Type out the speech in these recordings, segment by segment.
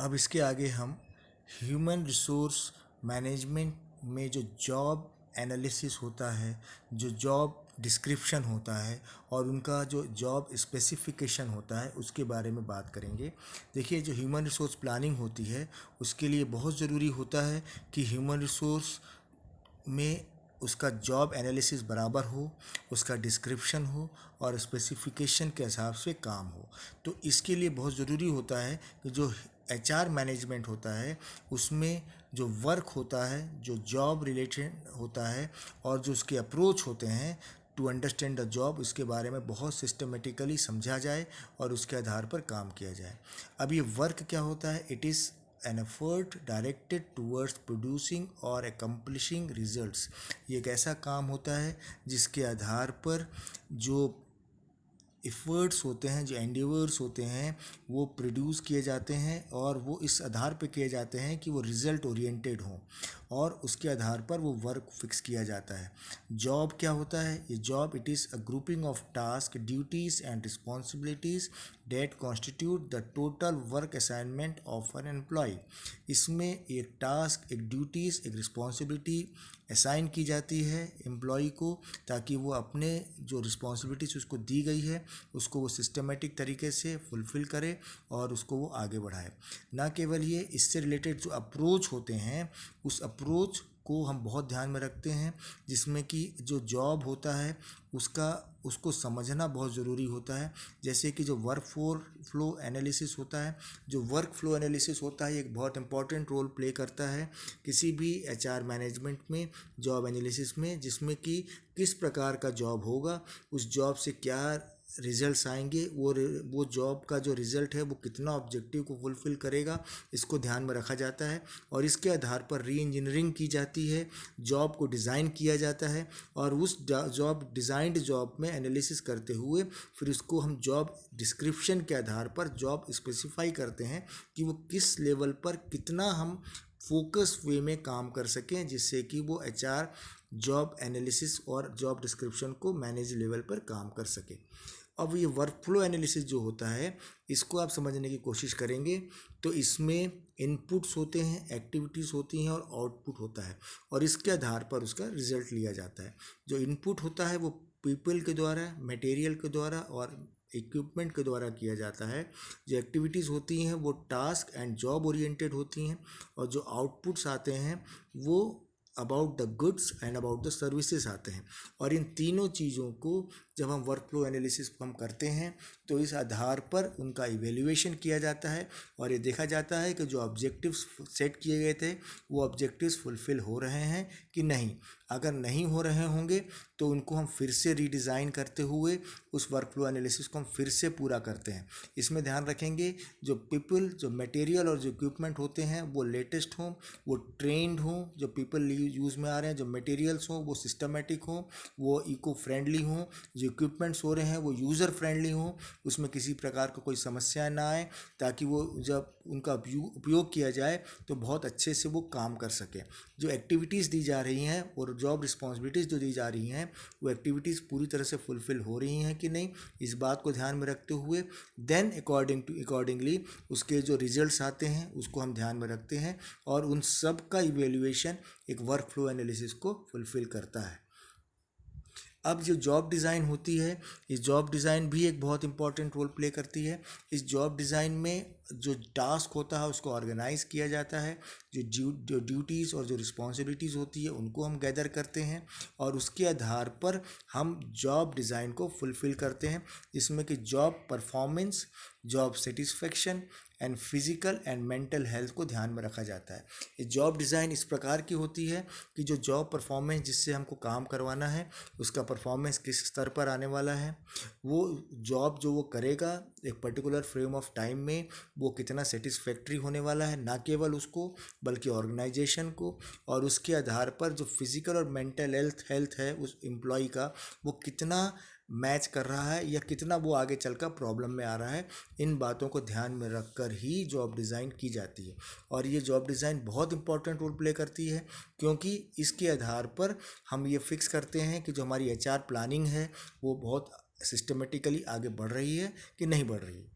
अब इसके आगे हम ह्यूमन रिसोर्स मैनेजमेंट में जो जॉब एनालिसिस होता है, जो जॉब डिस्क्रिप्शन होता है और उनका जो जॉब स्पेसिफिकेशन होता है उसके बारे में बात करेंगे। देखिए, जो ह्यूमन रिसोर्स प्लानिंग होती है उसके लिए बहुत ज़रूरी होता है कि ह्यूमन रिसोर्स में उसका जॉब एनालिसिस बराबर हो, उसका डिस्क्रिप्शन हो और स्पेसिफिकेशन के हिसाब से काम हो। तो इसके लिए बहुत ज़रूरी होता है कि जो एचआर मैनेजमेंट होता है उसमें जो वर्क होता है, जो जॉब रिलेटेड होता है और जो उसके अप्रोच होते हैं टू अंडरस्टैंड द जॉब, उसके बारे में बहुत सिस्टमेटिकली समझा जाए और उसके आधार पर काम किया जाए। अब ये वर्क क्या होता है? It is an effort directed towards producing or accomplishing results। ये एक ऐसा काम होता है जिसके आधार पर जो एफर्ट्स होते हैं, जो एंडेवर्स होते हैं वो प्रोड्यूस किए जाते हैं और वो इस आधार पे किए जाते हैं कि वो रिज़ल्ट ओरिएंटेड हों और उसके आधार पर वो वर्क फिक्स किया जाता है। जॉब क्या होता है? ये job it is a grouping of task, duties and responsibilities that constitute the total work assignment of an employee. इसमें एक टास्क, एक ड्यूटीज़, एक रिस्पॉन्सिबिलिटी असाइन की जाती है एम्प्लॉय को ताकि वो अपने जो रिस्पॉन्सिबिलिटीज़ उसको दी गई है उसको वो सिस्टमेटिक तरीके से फुलफ़िल करे और उसको वो आगे बढ़ाए। ना केवल ये, इससे रिलेटेड जो अप्रोच होते हैं उस अप्रोच को हम बहुत ध्यान में रखते हैं, जिसमें कि जो जॉब होता है उसको समझना बहुत ज़रूरी होता है। जैसे कि जो वर्क फ्लो एनालिसिस होता है, जो वर्क फ्लो एनालिसिस होता है एक बहुत इंपॉर्टेंट रोल प्ले करता है किसी भी एचआर मैनेजमेंट में, जॉब एनालिसिस में, जिसमें कि किस प्रकार का जॉब होगा, उस जॉब से क्या रिजल्ट्स आएंगे, वो जॉब का जो रिज़ल्ट है वो कितना ऑब्जेक्टिव को फुलफ़िल करेगा, इसको ध्यान में रखा जाता है और इसके आधार पर री इंजीनियरिंग की जाती है, जॉब को डिज़ाइन किया जाता है और उस डिज़ाइंड जॉब में एनालिसिस करते हुए फिर उसको हम जॉब डिस्क्रिप्शन के आधार पर जॉब स्पेसिफाई करते हैं कि वो किस लेवल पर कितना हम फोकस वे में काम कर सकें, जिससे कि वो एचआर जॉब एनालिसिस और जॉब डिस्क्रिप्शन को मैनेज लेवल पर काम कर सके। अब ये वर्क फ्लो एनालिसिस जो होता है इसको आप समझने की कोशिश करेंगे तो इसमें इनपुट्स होते हैं, एक्टिविटीज़ होती हैं और आउटपुट होता है और इसके आधार पर उसका रिजल्ट लिया जाता है। जो इनपुट होता है वो पीपल के द्वारा, मटेरियल के द्वारा और इक्विपमेंट के द्वारा किया जाता है। जो एक्टिविटीज़ होती हैं वो टास्क एंड जॉब ओरिएंटेड होती हैं और जो आउटपुट्स आते हैं वो about the goods and about the services आते हैं। और इन तीनों चीज़ों को जब हम वर्क फ्लो एनालिसिस हम करते हैं तो इस आधार पर उनका इवेल्युएशन किया जाता है और ये देखा जाता है कि जो ऑब्जेक्टिव्स सेट किए गए थे वो ऑब्जेक्टिव्स फुलफ़िल हो रहे हैं कि नहीं। अगर नहीं हो रहे होंगे तो उनको हम फिर से रीडिज़ाइन करते हुए उस वर्क फ्लो एनालिसिस को हम फिर से पूरा करते हैं। इसमें ध्यान रखेंगे जो पीपल, जो मटेरियल और जो इक्विपमेंट होते हैं वो लेटेस्ट हों, वो ट्रेंड हों, जो पीपल यूज़ में आ रहे हैं, जो मटेरियल्स हों वो सिस्टमेटिक हों, वो इको फ्रेंडली हों, जो इक्विपमेंट्स हो रहे हैं वो यूज़र फ्रेंडली हों, उसमें किसी प्रकार का कोई समस्या ना आए ताकि वो जब उनका उपयोग किया जाए तो बहुत अच्छे से वो काम कर सके। जो एक्टिविटीज़ दी जा रही हैं और जॉब रिस्पॉन्सिबिलिटीज़ जो दी जा रही हैं वो एक्टिविटीज़ पूरी तरह से फुलफ़िल हो रही हैं कि नहीं, इस बात को ध्यान में रखते हुए देन अकॉर्डिंगली उसके जो रिजल्ट्स आते हैं उसको हम ध्यान में रखते हैं और उन सब का इवेल्युएशन एक वर्क फ्लो एनालिसिस को फुलफ़िल करता है। अब जो जॉब डिज़ाइन होती है, इस जॉब डिज़ाइन भी एक बहुत इंपॉर्टेंट रोल प्ले करती है। इस जॉब डिज़ाइन में जो टास्क होता है उसको ऑर्गेनाइज़ किया जाता है, जो ड्यूटीज़ और जो रिस्पॉन्सिबिलिटीज़ होती है उनको हम गैदर करते हैं और उसके आधार पर हम जॉब डिज़ाइन को फुलफ़िल करते हैं, जिसमें कि job performance, job satisfaction and physical and mental health को ध्यान में रखा जाता है। ये जॉब डिज़ाइन इस प्रकार की होती है कि जो जॉब परफॉर्मेंस जिससे हमको काम करवाना है उसका परफॉर्मेंस किस स्तर पर आने वाला है, वो जॉब जो वो करेगा एक पर्टिकुलर फ्रेम ऑफ टाइम में वो कितना सेटिस्फैक्ट्री होने वाला है, ना केवल उसको बल्कि ऑर्गेनाइजेशन को, और उसके आधार पर जो फिज़िकल और मेंटल हेल्थ है उस एम्प्लॉय का वो कितना मैच कर रहा है या कितना वो आगे चलकर प्रॉब्लम में आ रहा है। इन बातों को ध्यान में रखकर ही जॉब डिज़ाइन की जाती है और ये जॉब डिज़ाइन बहुत इंपॉर्टेंट रोल प्ले करती है क्योंकि इसके आधार पर हम ये फिक्स करते हैं कि जो हमारी एचआर प्लानिंग है वो बहुत सिस्टमेटिकली आगे बढ़ रही है कि नहीं बढ़ रही है।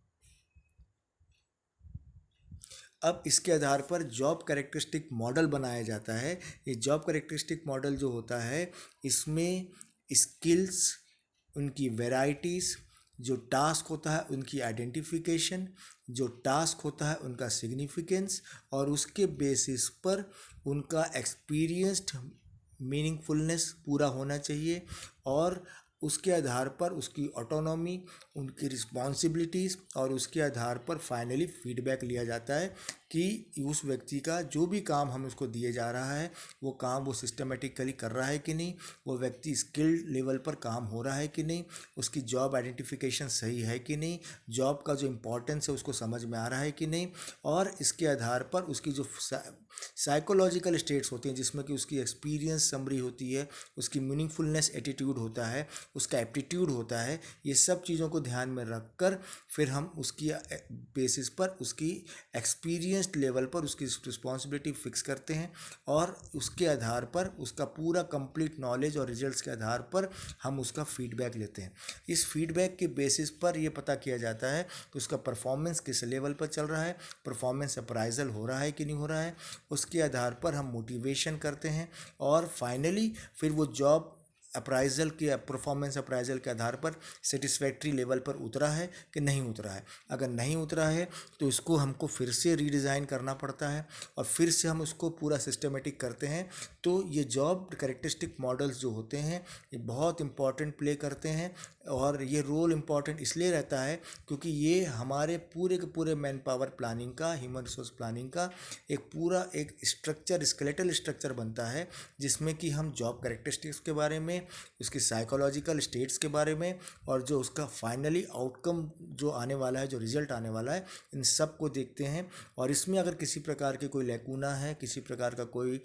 अब इसके आधार पर जॉब कैरेक्टरिस्टिक मॉडल बनाया जाता है। ये जॉब कैरेक्टरिस्टिक मॉडल जो होता है, इसमें स्किल्स, उनकी वैरायटीज़, जो टास्क होता है उनकी आइडेंटिफिकेशन, जो टास्क होता है उनका सिग्निफिकेंस, और उसके बेसिस पर उनका एक्सपीरियंस्ड मीनिंगफुलनेस पूरा होना चाहिए। और उसके आधार पर उसकी ऑटोनॉमी, उनकी रिस्पॉन्सिबिलिटीज़, और उसके आधार पर फाइनली फीडबैक लिया जाता है कि उस व्यक्ति का जो भी काम हम उसको दिए जा रहा है वो काम वो सिस्टमेटिकली कर रहा है कि नहीं, वो व्यक्ति स्किल्ड लेवल पर काम हो रहा है कि नहीं, उसकी जॉब आइडेंटिफिकेशन सही है कि नहीं, जॉब का जो इम्पोर्टेंस है उसको समझ में आ रहा है कि नहीं। और इसके आधार पर उसकी जो साइकोलॉजिकल स्टेट्स होती हैं, जिसमें कि उसकी एक्सपीरियंस समरी होती है, उसकी मीनिंगफुलनेस एटीट्यूड होता है, उसका एप्टीट्यूड होता है, ये सब चीज़ों को ध्यान में रखकर फिर हम उसकी बेसिस पर उसकी एक्सपीरियंस्ड लेवल पर उसकी रिस्पॉन्सिबिलिटी फिक्स करते हैं। और उसके आधार पर उसका पूरा कंप्लीट नॉलेज और रिजल्ट्स के आधार पर हम उसका फीडबैक लेते हैं। इस फीडबैक के बेसिस पर ये पता किया जाता है कि उसका परफॉर्मेंस किस लेवल पर चल रहा है, परफॉर्मेंस अप्राइजल हो रहा है कि नहीं हो रहा है। उसके आधार पर हम मोटिवेशन करते हैं, और फाइनली फिर वो जॉब अप्राइजल के परफॉर्मेंस अप्राइजल के आधार पर सेटिस्फैक्ट्री लेवल पर उतरा है कि नहीं उतरा है। अगर नहीं उतरा है तो इसको हमको फिर से रीडिज़ाइन करना पड़ता है, और फिर से हम उसको पूरा सिस्टमेटिक करते हैं। तो ये जॉब कैरेक्टरिस्टिक मॉडल्स जो होते हैं ये बहुत इंपॉर्टेंट प्ले करते हैं, और ये रोल इम्पॉर्टेंट इसलिए रहता है क्योंकि ये हमारे पूरे के पूरे मैन पावर प्लानिंग का, ह्यूमन रिसोर्स प्लानिंग का एक स्ट्रक्चर, स्केलेटल स्ट्रक्चर बनता है, जिसमें कि हम जॉब कैरेक्टरिस्टिक्स के बारे में, उसकी साइकोलॉजिकल स्टेट्स के बारे में, और जो उसका फाइनली आउटकम जो आने वाला है, जो रिजल्ट आने वाला है, इन सब को देखते हैं। और इसमें अगर किसी प्रकार के कोई लैकूना है, किसी प्रकार का कोई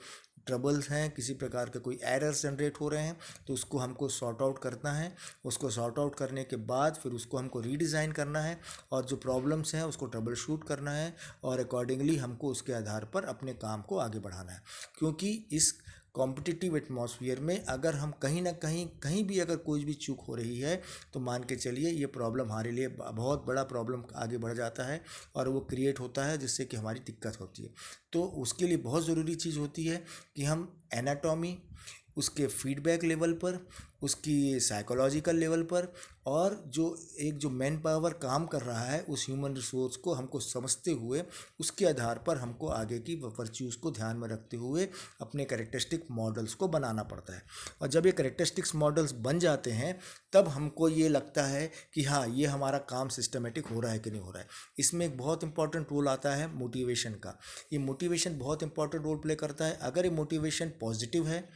ट्रबल्स हैं, किसी प्रकार के कोई एरर्स जनरेट हो रहे हैं, तो उसको हमको सॉर्ट आउट करना है। उसको सॉर्ट आउट करने के बाद फिर उसको हमको रीडिज़ाइन करना है, और जो प्रॉब्लम्स हैं उसको ट्रबल शूट करना है, और अकॉर्डिंगली हमको उसके आधार पर अपने काम को आगे बढ़ाना है। क्योंकि इस कॉम्पिटिटिव एटमॉस्फेयर में अगर हम कहीं ना कहीं कहीं भी अगर कोई भी चूक हो रही है, तो मान के चलिए ये प्रॉब्लम हमारे लिए बहुत बड़ा प्रॉब्लम आगे बढ़ जाता है, और वो क्रिएट होता है जिससे कि हमारी दिक्कत होती है। तो उसके लिए बहुत ज़रूरी चीज़ होती है कि हम एनाटॉमी, उसके फीडबैक लेवल पर, उसकी साइकोलॉजिकल लेवल पर, और जो मैन पावर काम कर रहा है उस ह्यूमन रिसोर्स को हमको समझते हुए, उसके आधार पर हमको आगे की वर्च्यूज़ को ध्यान में रखते हुए अपने कैरेक्टरिस्टिक मॉडल्स को बनाना पड़ता है। और जब ये कैरेक्टरिस्टिक्स मॉडल्स बन जाते हैं तब हमको ये लगता है कि हाँ, ये हमारा काम सिस्टमेटिक हो रहा है कि नहीं हो रहा है। इसमें एक बहुत इंपॉर्टेंट रोल आता है मोटिवेशन का। ये मोटिवेशन बहुत इंपॉर्टेंट रोल प्ले करता है। अगर ये मोटिवेशन पॉजिटिव है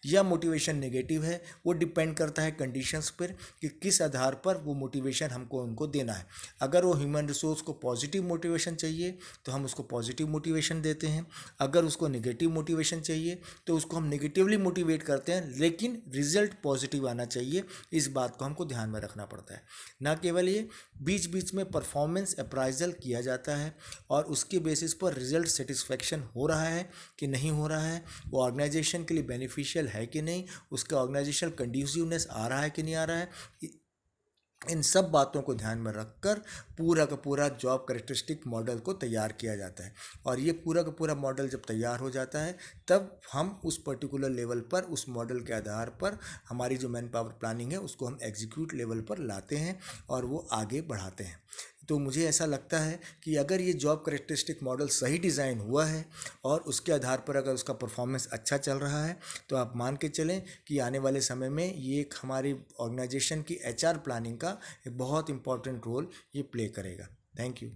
या मोटिवेशन नेगेटिव है, वो डिपेंड करता है कंडीशंस पर कि किस आधार पर वो मोटिवेशन हमको उनको देना है। अगर वो ह्यूमन रिसोर्स को पॉजिटिव मोटिवेशन चाहिए तो हम उसको पॉजिटिव मोटिवेशन देते हैं। अगर उसको नेगेटिव मोटिवेशन चाहिए तो उसको हम नेगेटिवली मोटिवेट करते हैं, लेकिन रिजल्ट पॉजिटिव आना चाहिए। इस बात को हमको ध्यान में रखना पड़ता है। ना केवल ये, बीच बीच में परफॉर्मेंस अप्राइजल किया जाता है, और उसके बेसिस पर रिजल्ट सेटिस्फेक्शन हो रहा है कि नहीं हो रहा है, वो ऑर्गेनाइजेशन के लिए बेनिफिशियल है कि नहीं, उसका ऑर्गेनाइजेशनल कंड्यूसिवनेस आ रहा है कि नहीं आ रहा है। इन सब बातों को ध्यान में रखकर पूरा का पूरा जॉब कैरेक्टरिस्टिक मॉडल को तैयार किया जाता है। और ये पूरा का पूरा मॉडल जब तैयार हो जाता है तब हम उस पर्टिकुलर लेवल पर, उस मॉडल के आधार पर हमारी जो मैन पावर प्लानिंग है उसको हम एग्जीक्यूट लेवल पर लाते हैं और वो आगे बढ़ाते हैं। तो मुझे ऐसा लगता है कि अगर ये जॉब कैरेक्टरिस्टिक मॉडल सही डिज़ाइन हुआ है और उसके आधार पर अगर उसका परफॉर्मेंस अच्छा चल रहा है, तो आप मान के चलें कि आने वाले समय में ये एक हमारी ऑर्गेनाइजेशन की एचआर प्लानिंग का एक बहुत इंपॉर्टेंट रोल ये प्ले करेगा। Thank you.